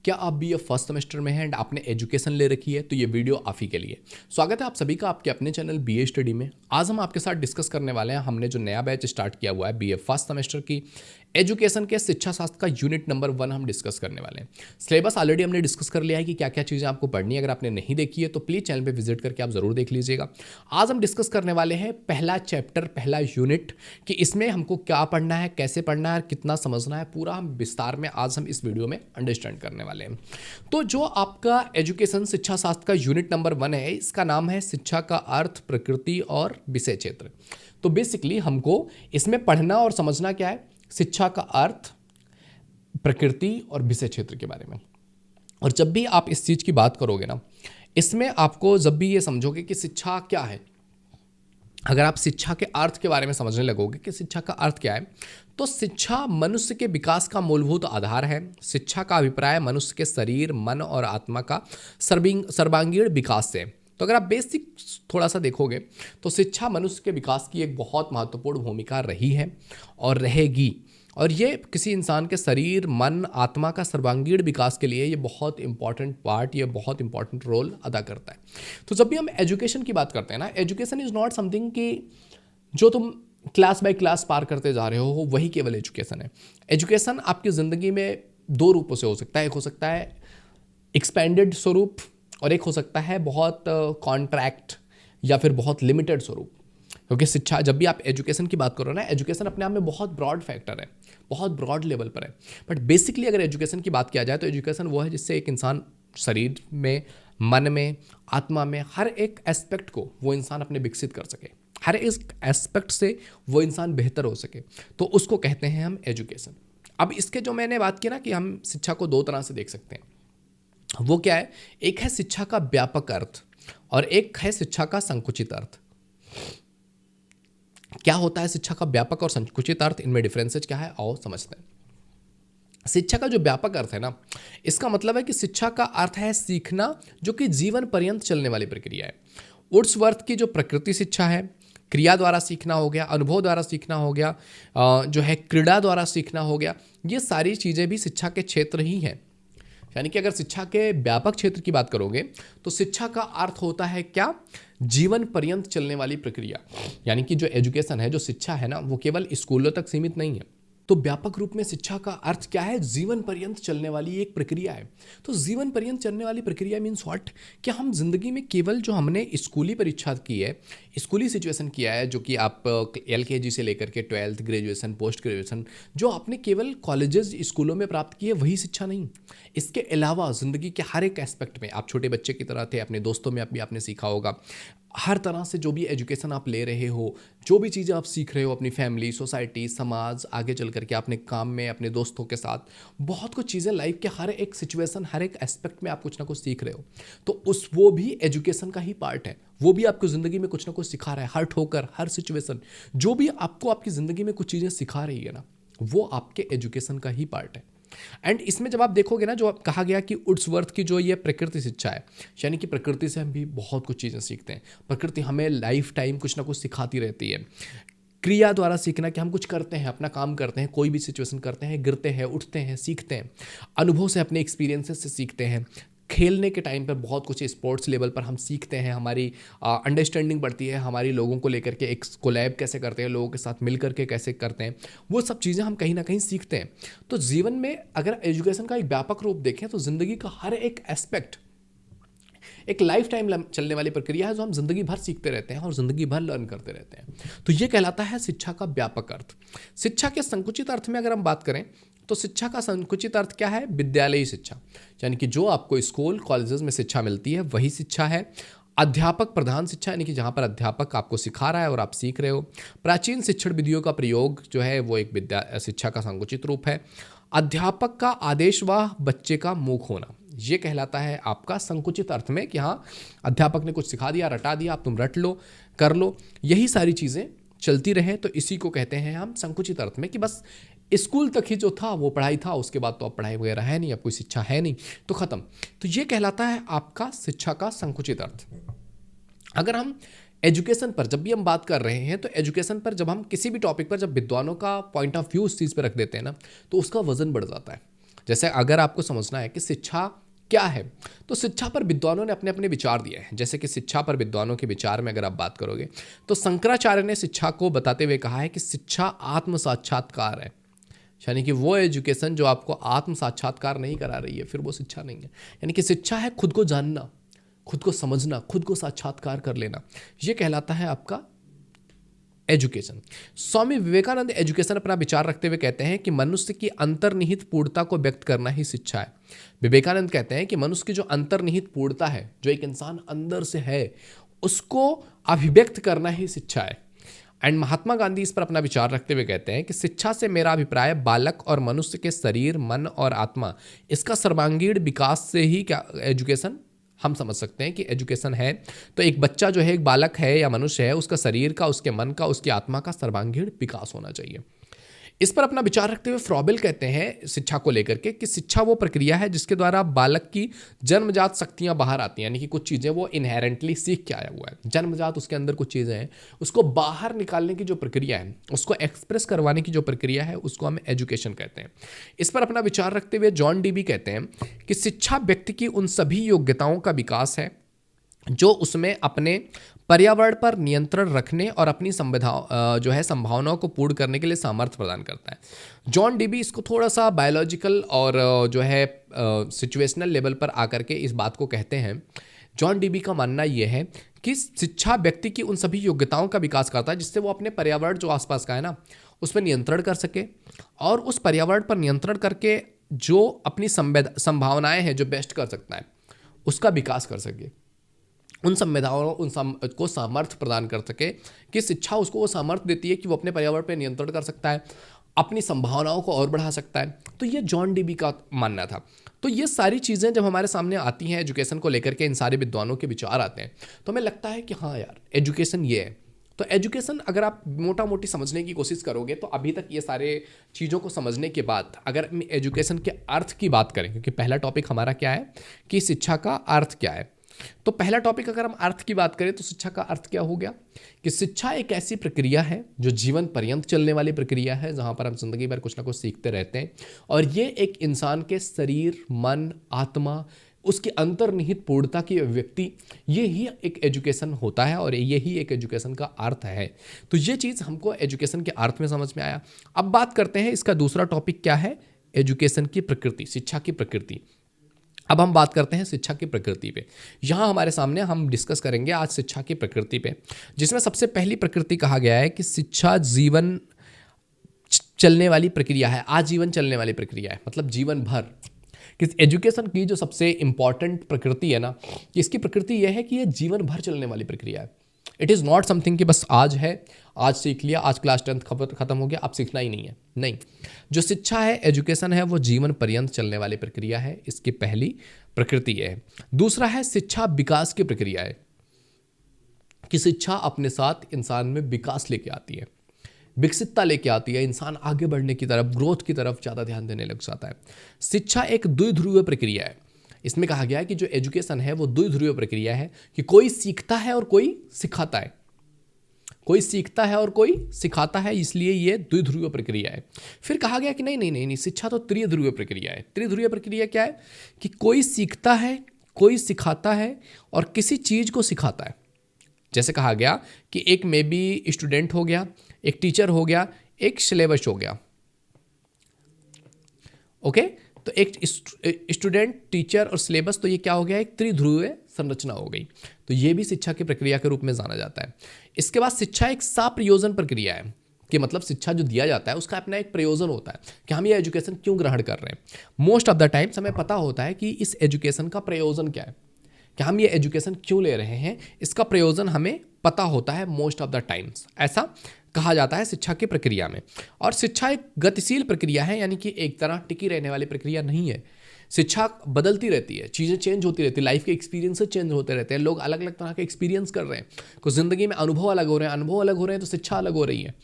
क्या आप BA first semester में हैं एंड आपने एजुकेशन ले रखी है तो ये वीडियो आप ही के लिए। स्वागत है आप सभी का आपके अपने चैनल BA स्टडी में। आज हम आपके साथ डिस्कस करने वाले हैं, हमने जो नया बैच स्टार्ट किया हुआ है BA फर्स्ट सेमेस्टर की एजुकेशन के शिक्षा शास्त्र का यूनिट नंबर 1 हम डिस्कस करने वाले हैं। सिलेबस ऑलरेडी हमने डिस्कस कर लिया है कि क्या क्या चीज़ें आपको पढ़नी है। अगर आपने नहीं देखी है तो प्लीज़ चैनल पे विजिट करके आप ज़रूर देख लीजिएगा। आज हम डिस्कस करने वाले हैं पहला चैप्टर, पहला यूनिट, कि इसमें हमको क्या पढ़ना है, कैसे पढ़ना है, कितना समझना है, पूरा हम विस्तार में आज हम इस वीडियो में अंडरस्टैंड करने वाले हैं। तो जो आपका एजुकेशन शिक्षा शास्त्र का यूनिट नंबर 1 है, इसका नाम है शिक्षा का अर्थ, प्रकृति और विषय क्षेत्र। तो बेसिकली हमको इसमें पढ़ना और समझना क्या है, शिक्षा का अर्थ, प्रकृति और विषय क्षेत्र के बारे में। और जब भी आप इस चीज़ की बात करोगे ना, इसमें आपको जब भी ये समझोगे कि शिक्षा क्या है, अगर आप शिक्षा के अर्थ के बारे में समझने लगोगे कि शिक्षा का अर्थ क्या है, तो शिक्षा मनुष्य के विकास का मूलभूत आधार है। शिक्षा का अभिप्राय मनुष्य के शरीर, मन और आत्मा का सर्वांगीण विकास से। तो अगर आप बेसिक थोड़ा सा देखोगे तो शिक्षा मनुष्य के विकास की एक बहुत महत्वपूर्ण भूमिका रही है और रहेगी। और ये किसी इंसान के शरीर, मन, आत्मा का सर्वांगीण विकास के लिए ये बहुत इंपॉर्टेंट पार्ट, ये बहुत इंपॉर्टेंट रोल अदा करता है। तो जब भी हम एजुकेशन की बात करते हैं ना, एजुकेशन इज़ नॉट समथिंग कि जो तुम क्लास बाय क्लास पार करते जा रहे हो वही केवल एजुकेशन है। एजुकेशन आपकी ज़िंदगी में दो रूपों से हो सकता है। एक हो सकता है एक्सपेंडेड स्वरूप और एक हो सकता है बहुत कॉन्ट्रैक्ट या फिर बहुत लिमिटेड स्वरूप। क्योंकि शिक्षा, जब भी आप एजुकेशन की बात करो ना, एजुकेशन अपने आप में बहुत ब्रॉड फैक्टर है, बहुत ब्रॉड लेवल पर है। बट बेसिकली अगर एजुकेशन की बात किया जाए तो एजुकेशन वो है जिससे एक इंसान शरीर में, मन में, आत्मा में, हर एक एस्पेक्ट को वो इंसान अपने विकसित कर सके, हर एक एस्पेक्ट से वो इंसान बेहतर हो सके, तो उसको कहते हैं हम एजुकेशन। अब इसके जो मैंने बात की ना कि हम शिक्षा को दो तरह से देख सकते हैं, वो क्या है, एक है शिक्षा का व्यापक अर्थ और एक है शिक्षा का संकुचित अर्थ। क्या होता है शिक्षा का व्यापक और संकुचित अर्थ, इनमें डिफरेंसेस क्या है, आओ समझते हैं। शिक्षा का जो व्यापक अर्थ है ना, इसका मतलब है कि शिक्षा का अर्थ है सीखना, जो कि जीवन पर्यंत चलने वाली प्रक्रिया है। वुड्सवर्थ की जो प्रकृति शिक्षा है, क्रिया द्वारा सीखना हो गया, अनुभव द्वारा सीखना हो गया, जो है क्रीड़ा द्वारा सीखना हो गया, ये सारी चीज़ें भी शिक्षा के क्षेत्र ही हैं। यानी कि अगर शिक्षा के व्यापक क्षेत्र की बात करोगे तो शिक्षा का अर्थ होता है क्या, जीवन पर्यंत चलने वाली प्रक्रिया। यानी कि जो एजुकेशन है, जो शिक्षा है ना, वो केवल स्कूलों तक सीमित नहीं है। तो व्यापक रूप में शिक्षा का अर्थ क्या है, जीवन पर्यंत चलने वाली एक प्रक्रिया है। तो जीवन पर्यंत चलने वाली प्रक्रिया मीन्स व्हाट, कि हम जिंदगी में केवल जो हमने स्कूली परीक्षा की है, स्कूली सिचुएशन किया है, जो कि आप LKG से लेकर के 12th, ग्रेजुएशन, पोस्ट ग्रेजुएशन, जो आपने केवल कॉलेजेस, स्कूलों में प्राप्त की है, वही शिक्षा नहीं। इसके अलावा ज़िंदगी के हर एक एस्पेक्ट में आप छोटे बच्चे की तरह थे, अपने दोस्तों में भी आपने सीखा होगा। हर तरह से जो भी एजुकेशन आप ले रहे हो, जो भी चीज़ें आप सीख रहे हो अपनी फैमिली, सोसाइटी, समाज, आगे चल करके अपने काम में, अपने दोस्तों के साथ, बहुत कुछ चीज़ें लाइफ के हर एक सिचुएशन, हर एक एस्पेक्ट में आप कुछ ना कुछ सीख रहे हो। तो वो भी एजुकेशन का ही पार्ट है। वो भी आपको ज़िंदगी में कुछ ना कुछ सिखा रहा है। हर ठोकर, हर सिचुएशन, जो भी आपको आपकी ज़िंदगी में कुछ चीज़ें सिखा रही है ना, वो आपके एजुकेशन का ही पार्ट है। एंड इसमें जब आप देखोगे ना, जो कहा गया कि वुड्सवर्थ की जो ये प्रकृति शिक्षा है, यानी कि प्रकृति से हम भी बहुत कुछ चीज़ें सीखते हैं। प्रकृति हमें लाइफ टाइम कुछ ना कुछ सिखाती रहती है। क्रिया द्वारा सीखना, कि हम कुछ करते हैं, अपना काम करते हैं, कोई भी सिचुएशन करते हैं, गिरते हैं, उठते हैं, सीखते हैं। अनुभव से, अपने एक्सपीरियंसेस से सीखते हैं। खेलने के टाइम पर बहुत कुछ स्पोर्ट्स लेवल पर हम सीखते हैं, हमारी अंडरस्टैंडिंग बढ़ती है, हमारी लोगों को लेकर के एक कोलैब कैसे करते हैं, लोगों के साथ मिल करके कैसे करते हैं, वो सब चीज़ें हम कहीं ना कहीं सीखते हैं। तो जीवन में अगर एजुकेशन का एक व्यापक रूप देखें तो ज़िंदगी का हर एक एस्पेक्ट एक लाइफ टाइम चलने वाली प्रक्रिया है, जो हम जिंदगी भर सीखते रहते हैं और जिंदगी भर लर्न करते रहते हैं। तो ये कहलाता है शिक्षा का व्यापक अर्थ। शिक्षा के संकुचित अर्थ में अगर हम बात करें तो शिक्षा का संकुचित अर्थ क्या है, विद्यालयी शिक्षा, यानी कि जो आपको स्कूल कॉलेजेस में शिक्षा मिलती है वही शिक्षा है। अध्यापक प्रधान शिक्षा, यानी कि जहाँ पर अध्यापक आपको सिखा रहा है और आप सीख रहे हो। प्राचीन शिक्षण विधियों का प्रयोग जो है वो एक शिक्षा का संकुचित रूप है। अध्यापक का आदेशवाह बच्चे का मूक होना, ये कहलाता है आपका संकुचित अर्थ में, कि हाँ अध्यापक ने कुछ सिखा दिया, रटा दिया, आप तुम रट लो, कर लो, यही सारी चीज़ें चलती रहे, तो इसी को कहते हैं हम संकुचित अर्थ में, कि बस स्कूल तक ही जो था वो पढ़ाई था, उसके बाद तो अब पढ़ाई वगैरह है नहीं, अब कोई शिक्षा है नहीं, तो ख़त्म। तो ये कहलाता है आपका शिक्षा का संकुचित अर्थ। अगर हम एजुकेशन पर जब भी हम बात कर रहे हैं, तो एजुकेशन पर जब हम किसी भी टॉपिक पर जब विद्वानों का पॉइंट ऑफ व्यू उस चीज़ पर रख देते हैं ना, तो उसका वजन बढ़ जाता है। जैसे अगर आपको समझना है कि शिक्षा क्या है, तो शिक्षा पर विद्वानों ने अपने अपने विचार दिए हैं। जैसे कि शिक्षा पर विद्वानों के विचार में अगर आप बात करोगे तो शंकराचार्य ने शिक्षा को बताते हुए कहा है कि शिक्षा आत्म साक्षात्कार है, यानी कि वो एजुकेशन जो आपको आत्म साक्षात्कार नहीं करा रही है, फिर वो शिक्षा नहीं है। यानी कि शिक्षा है खुद को जानना, खुद को समझना, खुद को साक्षात्कार कर लेना, ये कहलाता है आपका एजुकेशन। स्वामी विवेकानंद एजुकेशन अपना विचार रखते हुए कहते हैं कि मनुष्य की अंतर्निहित पूर्णता को व्यक्त करना ही शिक्षा है। विवेकानंद कहते हैं कि मनुष्य की जो अंतर्निहित पूर्णता है, जो एक इंसान अंदर से है, उसको अभिव्यक्त करना ही शिक्षा है। एंड महात्मा गांधी इस पर अपना विचार रखते हुए कहते हैं कि शिक्षा से मेरा अभिप्राय बालक और मनुष्य के शरीर, मन और आत्मा, इसका सर्वांगीण विकास से ही क्या एजुकेशन हम समझ सकते हैं कि एजुकेशन है। तो एक बच्चा जो है, एक बालक है या मनुष्य है, उसका शरीर का, उसके मन का, उसकी आत्मा का सर्वांगीण विकास होना चाहिए। इस पर अपना विचार रखते हुए फ्रॉबेल कहते हैं शिक्षा को लेकर के कि शिक्षा वो प्रक्रिया है जिसके द्वारा बालक की जन्मजात शक्तियां बाहर आती हैं, यानी कि कुछ चीज़ें वो इनहेरेंटली सीख के आया हुआ है, जन्मजात उसके अंदर कुछ चीज़ें हैं, उसको बाहर निकालने की जो प्रक्रिया है, उसको एक्सप्रेस करवाने की जो प्रक्रिया है, उसको हम एजुकेशन कहते हैं। इस पर अपना विचार रखते हुए जॉन डीबी कहते हैं कि शिक्षा व्यक्ति की उन सभी योग्यताओं का विकास है जो उसमें अपने पर्यावरण पर नियंत्रण रखने और अपनी संभावनाओं को पूर्ण करने के लिए सामर्थ्य प्रदान करता है। जॉन डीबी इसको थोड़ा सा बायोलॉजिकल और जो है सिचुएशनल लेवल पर आकर के इस बात को कहते हैं। जॉन डीबी का मानना यह है कि शिक्षा व्यक्ति की उन सभी योग्यताओं का विकास करता है जिससे वो अपने पर्यावरण जो आसपास का है ना, उस पर नियंत्रण कर सके और उस पर्यावरण पर नियंत्रण करके जो अपनी संभावनाएं हैं, जो बेस्ट कर सकता है, उसका विकास कर सके, उन संवेदनाओं को सामर्थ्य प्रदान कर सके कि शिक्षा उसको वो सामर्थ्य देती है कि वो अपने पर्यावरण पर नियंत्रण कर सकता है, अपनी संभावनाओं को और बढ़ा सकता है। तो ये जॉन डीबी का मानना था। तो ये सारी चीज़ें जब हमारे सामने आती हैं एजुकेशन को लेकर के, इन सारे विद्वानों के विचार आते हैं, तो हमें लगता है कि हाँ यार, एजुकेशन ये है। तो एजुकेशन अगर आप मोटा मोटी समझने की कोशिश करोगे तो अभी तक ये सारे चीज़ों को समझने के बाद अगर हम एजुकेशन के अर्थ की बात करें, क्योंकि पहला टॉपिक हमारा क्या है कि शिक्षा का अर्थ क्या है, तो पहला टॉपिक अगर हम अर्थ की बात करें तो शिक्षा का अर्थ क्या हो गया कि शिक्षा एक ऐसी प्रक्रिया है जो जीवन पर्यंत चलने वाली प्रक्रिया है, जहां पर हम जिंदगी भर कुछ ना कुछ सीखते रहते हैं और ये एक इंसान के शरीर, मन, आत्मा, उसकी अंतर्निहित पूर्णता की अभिव्यक्ति, ये ही एक एजुकेशन होता है और यही एक एजुकेशन का अर्थ है। तो ये चीज़ हमको एजुकेशन के अर्थ में समझ में आया। अब बात करते हैं इसका दूसरा टॉपिक क्या है, एजुकेशन की प्रकृति, शिक्षा की प्रकृति। अब हम बात करते हैं शिक्षा की प्रकृति पे। यहाँ हमारे सामने हम डिस्कस करेंगे आज शिक्षा की प्रकृति पे, जिसमें सबसे पहली प्रकृति कहा गया है कि शिक्षा जीवन चलने वाली प्रक्रिया है, आजीवन चलने वाली प्रक्रिया है, मतलब जीवन भर। कि एजुकेशन की जो सबसे इंपॉर्टेंट प्रकृति है ना, कि इसकी प्रकृति यह है कि यह जीवन भर चलने वाली प्रक्रिया है। इट इज़ नॉट समथिंग कि बस आज है, आज सीख लिया, आज क्लास 10 खत्म हो गया, अब सीखना ही नहीं है। नहीं, जो शिक्षा है, एजुकेशन है, वो जीवन पर्यंत चलने वाली प्रक्रिया है। इसकी पहली प्रकृति यह है। दूसरा है शिक्षा विकास की प्रक्रिया है, कि शिक्षा अपने साथ इंसान में विकास लेके आती है, विकसितता लेके आती है, इंसान आगे बढ़ने की तरफ, ग्रोथ की तरफ ज़्यादा ध्यान देने लग जाता है। शिक्षा एक द्विध्रुवीय प्रक्रिया है। इसमें कहा गया है कि जो एजुकेशन है वो द्विध्रुवीय प्रक्रिया है, कि कोई सीखता है और कोई सिखाता है, कोई सीखता है और कोई सिखाता है, इसलिए ये द्विध्रुवीय प्रक्रिया है। फिर कहा गया कि नहीं नहीं नहीं नहीं, शिक्षा तो त्रिध्रुवीय प्रक्रिया है। त्रिध्रुवीय प्रक्रिया क्या है कि कोई सीखता है, कोई सिखाता है और किसी चीज़ को सिखाता है। जैसे कहा गया कि एक मे बी स्टूडेंट हो गया, एक टीचर हो गया, एक सिलेबस हो गया। ओके, तो एक स्टूडेंट, टीचर और सिलेबस, तो ये क्या हो गया, एक त्रिध्रुवीय संरचना हो गई। तो ये भी शिक्षा की प्रक्रिया के रूप में जाना जाता है। इसके बाद शिक्षा एक साप्रयोजन प्रक्रिया है, कि मतलब शिक्षा जो दिया जाता है उसका अपना एक प्रयोजन होता है कि हम ये एजुकेशन क्यों ग्रहण कर रहे हैं। मोस्ट ऑफ द टाइम्स हमें पता होता है कि इस एजुकेशन का प्रयोजन क्या है, कि हम ये एजुकेशन क्यों ले रहे हैं, इसका प्रयोजन हमें पता होता है मोस्ट ऑफ द टाइम्स, ऐसा कहा जाता है शिक्षा की प्रक्रिया में। और शिक्षा एक गतिशील प्रक्रिया है, यानी कि एक तरह टिकी रहने वाली प्रक्रिया नहीं है। शिक्षा बदलती रहती है, चीज़ें चेंज होती रहती है, लाइफ के एक्सपीरियंसेस चेंज होते रहते हैं, लोग अलग अलग तरह के एक्सपीरियंस कर रहे हैं, कुछ ज़िंदगी में अनुभव अलग हो रहे हैं, अनुभव अलग हो रहे हैं तो शिक्षा अलग हो रही है।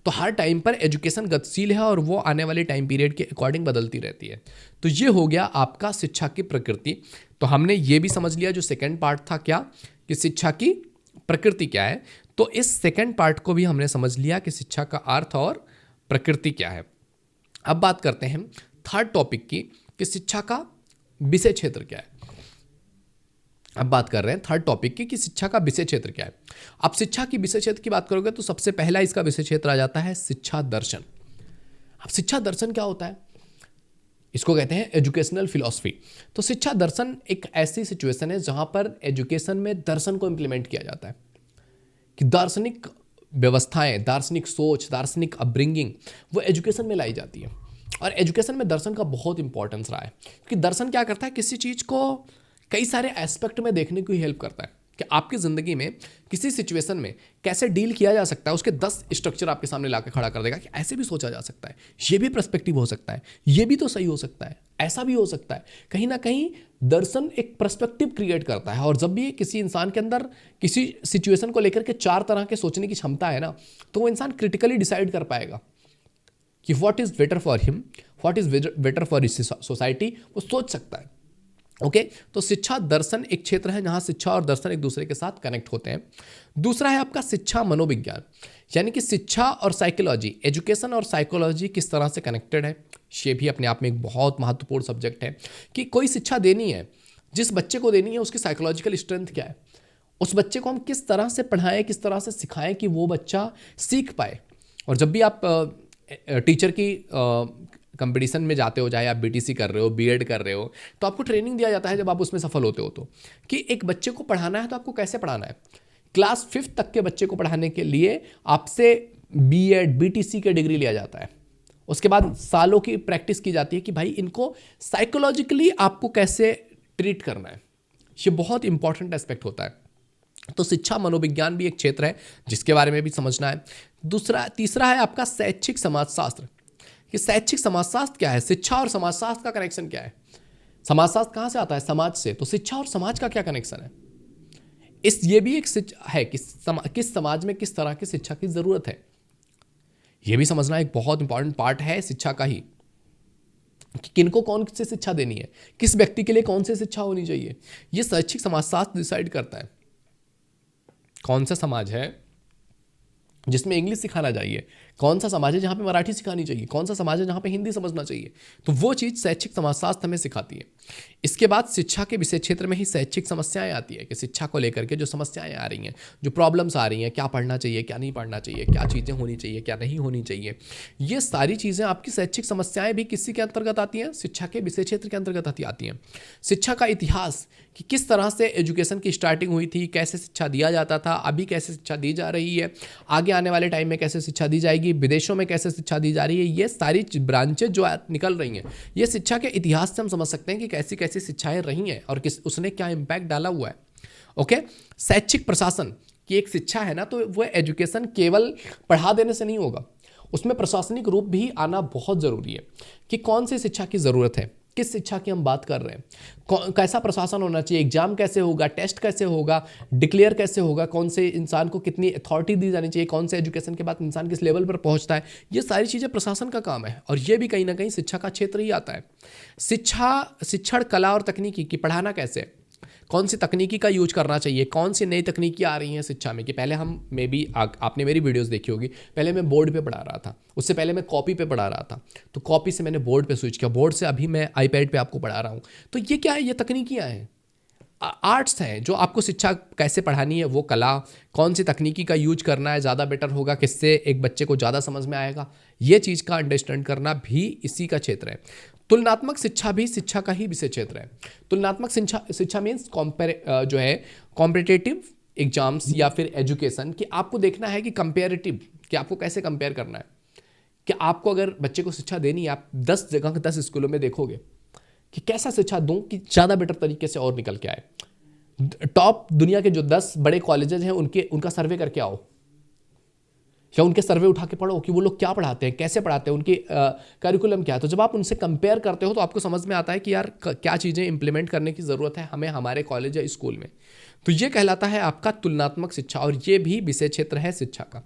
तो हर टाइम पर एजुकेशन गतिशील है और वो आने वाले टाइम पीरियड के अकॉर्डिंग बदलती रहती है। तो ये हो गया आपका शिक्षा की प्रकृति। तो हमने ये भी समझ लिया, जो सेकंड पार्ट था क्या, कि शिक्षा की प्रकृति क्या है। तो इस सेकंड पार्ट को भी हमने समझ लिया कि शिक्षा का अर्थ और प्रकृति क्या है। अब बात करते हैं थर्ड टॉपिक की, कि शिक्षा का विषय क्षेत्र क्या है। अब बात कर रहे हैं थर्ड टॉपिक की कि शिक्षा का विषय क्षेत्र क्या है। अब शिक्षा की विषय क्षेत्र की बात करोगे तो सबसे पहला इसका विषय क्षेत्र आ जाता है शिक्षा दर्शन। अब शिक्षा दर्शन क्या होता है? इसको कहते हैं एजुकेशनल फिलॉसफी। तो शिक्षा दर्शन एक ऐसी सिचुएशन है जहां पर एजुकेशन में दर्शन को इंप्लीमेंट किया जाता है, कि दार्शनिक व्यवस्थाएं, दार्शनिक सोच, दार्शनिक अपब्रिंगिंग वो एजुकेशन में लाई जाती है। और एजुकेशन में दर्शन का बहुत इंपॉर्टेंस रहा है, क्योंकि दर्शन क्या करता है, किसी चीज़ को कई सारे एस्पेक्ट में देखने को ही हेल्प करता है कि आपकी ज़िंदगी में किसी सिचुएशन में कैसे डील किया जा सकता है। उसके 10 स्ट्रक्चर आपके सामने ला खड़ा कर देगा कि ऐसे भी सोचा जा सकता है, ये भी पर्सपेक्टिव हो सकता है, ये भी तो सही हो सकता है, ऐसा भी हो सकता है। कहीं ना कहीं दर्शन एक पर्सपेक्टिव क्रिएट करता है। और जब भी किसी इंसान के अंदर किसी सिचुएशन को लेकर के 4 तरह के सोचने की क्षमता है ना, तो वो इंसान क्रिटिकली डिसाइड कर पाएगा कि what is better for him, what is better for society, वो सोच सकता है। ओके तो शिक्षा दर्शन एक क्षेत्र है जहां शिक्षा और दर्शन एक दूसरे के साथ कनेक्ट होते हैं। दूसरा है आपका शिक्षा मनोविज्ञान, यानी कि शिक्षा और साइकोलॉजी, एजुकेशन और साइकोलॉजी किस तरह से कनेक्टेड है। ये भी अपने आप में एक बहुत महत्वपूर्ण सब्जेक्ट है कि कोई शिक्षा देनी है, जिस बच्चे को देनी है उसकी साइकोलॉजिकल स्ट्रेंथ क्या है, उस बच्चे को हम किस तरह से पढ़ाएं, किस तरह से सिखाएं कि वो बच्चा सीख पाए। और जब भी आप टीचर की कंपटीशन में जाते हो, चाहे आप बीटीसी कर रहे हो, बीएड कर रहे हो, तो आपको ट्रेनिंग दिया जाता है जब आप उसमें सफल होते हो तो, कि एक बच्चे को पढ़ाना है तो आपको कैसे पढ़ाना है। क्लास 5th तक के बच्चे को पढ़ाने के लिए आपसे बीएड बीटीसी के डिग्री लिया जाता है। उसके बाद सालों की प्रैक्टिस की जाती है कि भाई इनको साइकोलॉजिकली आपको कैसे ट्रीट करना है। ये बहुत इंपॉर्टेंट एस्पेक्ट होता है। तो शिक्षा मनोविज्ञान भी एक क्षेत्र है जिसके बारे में भी समझना है। तीसरा है आपका शैक्षिक समाजशास्त्र, कि शैक्षिक समाजशास्त्र क्या है, शिक्षा और समाजशास्त्र का कनेक्शन क्या है। समाजशास्त्र कहाँ से आता है? समाज से। तो शिक्षा और समाज का क्या कनेक्शन है? ये भी एक है कि किस समाज में किस तरह की शिक्षा की जरूरत है। यह भी समझना एक बहुत इंपॉर्टेंट पार्ट है शिक्षा का ही, कि किनको कौन सी शिक्षा देनी है, किस व्यक्ति के लिए कौन सी शिक्षा होनी चाहिए। यह शैक्षिक समाजशास्त्र डिसाइड करता है कौन सा समाज है जिसमें इंग्लिश सिखाना चाहिए, कौन सा समाज है जहाँ पे मराठी सिखानी चाहिए, कौन सा समाज है जहाँ पे हिंदी समझना चाहिए। तो वो चीज़ शैक्षिक समाजशास्त्र हमें सिखाती है। इसके बाद शिक्षा के विषय क्षेत्र में ही शैक्षिक समस्याएं आती है, कि शिक्षा को लेकर के जो समस्याएं आ रही हैं, जो प्रॉब्लम्स आ रही हैं, क्या पढ़ना चाहिए, क्या नहीं पढ़ना चाहिए, क्या चीज़ें होनी चाहिए, क्या नहीं होनी चाहिए। ये सारी चीज़ें आपकी शैक्षिक समस्याएं भी किसी के अंतर्गत आती हैं? शिक्षा के विषय क्षेत्र के अंतर्गत आती हैं। शिक्षा का इतिहास, कि किस तरह से एजुकेशन की स्टार्टिंग हुई थी, कैसे शिक्षा दिया जाता था, अभी कैसे शिक्षा दी जा रही है, आगे आने वाले टाइम में कैसे शिक्षा दी जाएगी, विदेशों में कैसे शिक्षा दी जा रही है। ये सारी ब्रांचेज जो निकल रही हैं, ये शिक्षा के इतिहास से हम समझ सकते हैं कि कैसी कैसी शिक्षाएं रही हैं और उसने क्या इम्पैक्ट डाला हुआ है। ओके शैक्षिक प्रशासन की एक शिक्षा है ना, तो वो एजुकेशन केवल पढ़ा देने से नहीं होगा, उसमें प्रशासनिक रूप भी आना बहुत ज़रूरी है, कि कौन सी शिक्षा की ज़रूरत है, किस शिक्षा की हम बात कर रहे हैं, कैसा प्रशासन होना चाहिए, एग्जाम कैसे होगा, टेस्ट कैसे होगा, डिक्लेयर कैसे होगा, कौन से इंसान को कितनी अथॉरिटी दी जानी चाहिए, कौन से एजुकेशन के बाद इंसान किस लेवल पर पहुंचता है। ये सारी चीज़ें प्रशासन का काम है और ये भी कहीं ना कहीं शिक्षा का क्षेत्र ही आता है। शिक्षण कला और तकनीकी की पढ़ाना कैसे, कौन सी तकनीकी का यूज करना चाहिए, कौन सी नई तकनीकी आ रही हैं शिक्षा में। कि पहले हम मे बी आपने मेरी वीडियोस देखी होगी, पहले मैं बोर्ड पे पढ़ा रहा था, उससे पहले मैं कॉपी पे पढ़ा रहा था, तो कॉपी से मैंने बोर्ड पे स्विच किया, बोर्ड से अभी मैं आईपैड पे आपको पढ़ा रहा हूँ। तो ये क्या है? ये तकनीकियाँ हैं, आर्ट्स हैं जो आपको शिक्षा कैसे पढ़ानी है, वो कला, कौन सी तकनीकी का यूज करना है ज़्यादा बेटर होगा, किससे एक बच्चे को ज़्यादा समझ में आएगा, ये चीज़ का अंडरस्टैंड करना भी इसी का क्षेत्र है। तुलनात्मक शिक्षा भी शिक्षा का ही विषय क्षेत्र है। तुलनात्मक शिक्षा मीन्स जो है कॉम्पिटिटिव एग्जाम्स या फिर एजुकेशन, कि आपको देखना है कि कंपेरेटिव, कि आपको कैसे कंपेयर करना है। कि आपको अगर बच्चे को शिक्षा देनी है, आप 10 जगह 10 स्कूलों में देखोगे कि कैसा शिक्षा दूं कि ज़्यादा बेटर तरीके से और निकल के आए। टॉप दुनिया के जो 10 बड़े कॉलेजेस हैं उनका सर्वे करके आओ, या उनके सर्वे उठा के पढ़ो कि वो लोग क्या पढ़ाते हैं, कैसे पढ़ाते हैं, उनकी करिकुलम क्या है। तो जब आप उनसे कंपेयर करते हो तो आपको समझ में आता है कि यार क्या चीज़ें इंप्लीमेंट करने की ज़रूरत है हमें हमारे कॉलेज या स्कूल में। तो ये कहलाता है आपका तुलनात्मक शिक्षा और ये भी विषय क्षेत्र है शिक्षा का।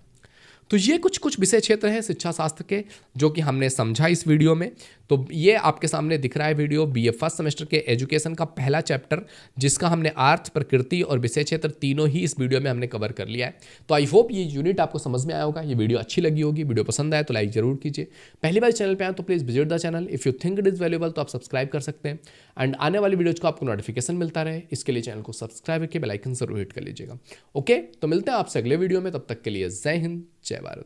तो ये कुछ कुछ विषय क्षेत्र हैं शिक्षा शास्त्र के जो कि हमने समझा इस वीडियो में। तो ये आपके सामने दिख रहा है वीडियो बीए फर्स्ट सेमेस्टर के एजुकेशन का पहला चैप्टर, जिसका हमने अर्थ, प्रकृति और विषय क्षेत्र तीनों ही इस वीडियो में हमने कवर कर लिया है। तो आई होप ये यूनिट आपको समझ में आया होगा, ये वीडियो अच्छी लगी होगी। वीडियो पसंद आए तो लाइक जरूर कीजिए। पहली बार चैनल पे आए तो please visit the channel. If you think it is valuable तो आप सब्सक्राइब कर सकते हैं एंड आने वाली वीडियोज़ को आपको नोटिफिकेशन मिलता रहे, इसके लिए चैनल को सब्सक्राइब करके बेल आइकन जरूर हिट कर लीजिएगा। ओके, तो मिलते हैं आपसे अगले वीडियो में, तब तक के लिए जय हिंद, जय भारत।